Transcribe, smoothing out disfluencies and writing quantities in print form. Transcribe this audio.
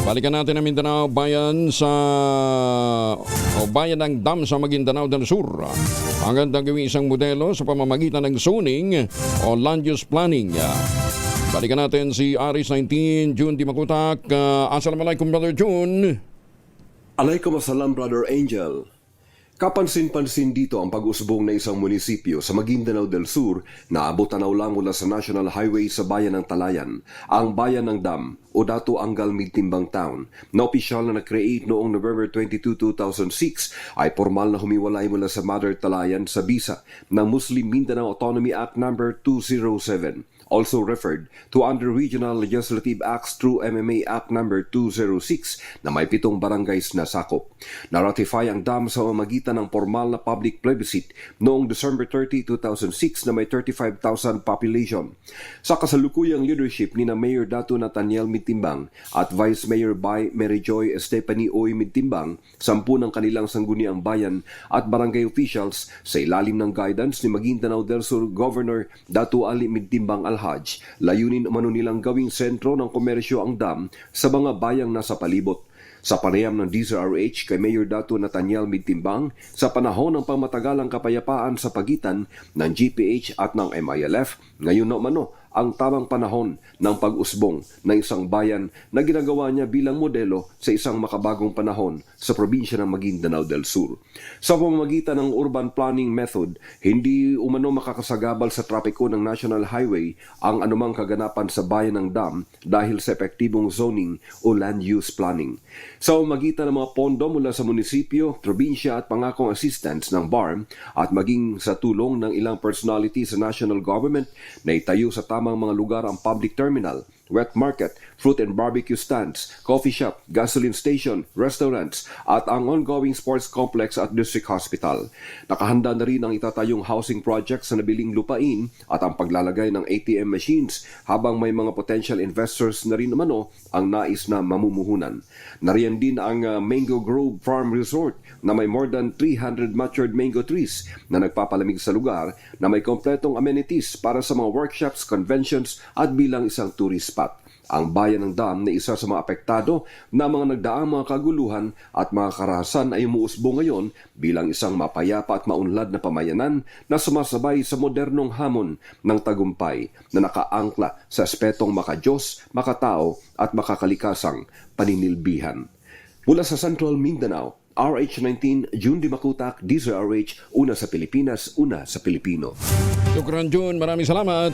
Balikan natin ang Mindanao bayan bayan ng dam sa Maguindanao del Sur. Ang gandang gawing isang modelo sa pamamagitan ng zoning o land use planning. Balikan natin si Aris 19, June Di Makutak. Assalamualaikum, Brother June. Alaikum assalam, Brother Angel. Kapansin-pansin dito ang pag-usbong na isang munisipyo sa Maguindanao del Sur na abot-tanaw lang mula sa National Highway sa bayan ng Talayan, ang bayan ng Dam o Dato Angal Migtimbang Town na opisyal na na-create noong November 22, 2006 ay formal na humiwalay mula sa Mother Talayan sa bisa ng Muslim Mindanao Autonomy Act No. 207. Also referred to under Regional Legislative Acts through MMA Act No. 206 na may 7 barangays na sakop. Na-ratify ang dam sa pamamagitan ng formal na public plebiscite noong December 30, 2006 na may 35,000 population. Sa kasalukuyang leadership ni na Mayor Dato Nathaniel Migtimbang at Vice Mayor Bay Merijoy Estefany Oy Migtimbang, 10 ng kanilang sangguniang bayan at barangay officials sa ilalim ng guidance ni Maguindanao del Sur Governor Dato Ali Migtimbang Alhaj, layunin umano nilang gawing sentro ng komersyo ang dam sa mga bayang nasa palibot. Sa panayam ng DZRH kay Mayor Dato Nathaniel Migtimbang, sa panahon ng pangmatagalang kapayapaan sa pagitan ng GPH at ng MILF, ngayon na umano ang tamang panahon ng pag-usbong ng isang bayan na ginagawa niya bilang modelo sa isang makabagong panahon sa probinsya ng Maguindanao del Sur. Sa pamamagitan ng urban planning method, hindi umano makakasagabal sa trapiko ng National Highway ang anumang kaganapan sa bayan ng Dam dahil sa epektibong zoning o land use planning. Sa pamamagitan ng mga pondo mula sa munisipyo, probinsya at pangakong assistance ng BARM at maging sa tulong ng ilang personality sa national government na itayo sa tamang mga lugar ang public terminal, wet market, fruit and barbecue stands, coffee shop, gasoline station, restaurants, at ang ongoing sports complex at district hospital. Nakahanda na rin ang itatayong housing project sa nabiling lupain at ang paglalagay ng ATM machines habang may mga potential investors na rin umano ang nais na mamumuhunan. Nariyan din ang Mango Grove Farm Resort na may more than 300 matured mango trees na nagpapalamig sa lugar na may kompletong amenities para sa mga workshops, conventions at bilang isang tourist spot. Ang bayan ng Dam na isa sa mga apektado na mga nagdaang mga kaguluhan at mga karahasan ay umuusbo ngayon bilang isang mapayapa at maunlad na pamayanan na sumasabay sa modernong hamon ng tagumpay na nakaangkla sa aspetong makadiyos, makatao at makakalikasang paninilbihan. Mula sa Central Mindanao, RH19, June Di Makutak, DZRH, una sa Pilipinas, una sa Pilipino. Shukran, June. Maraming salamat.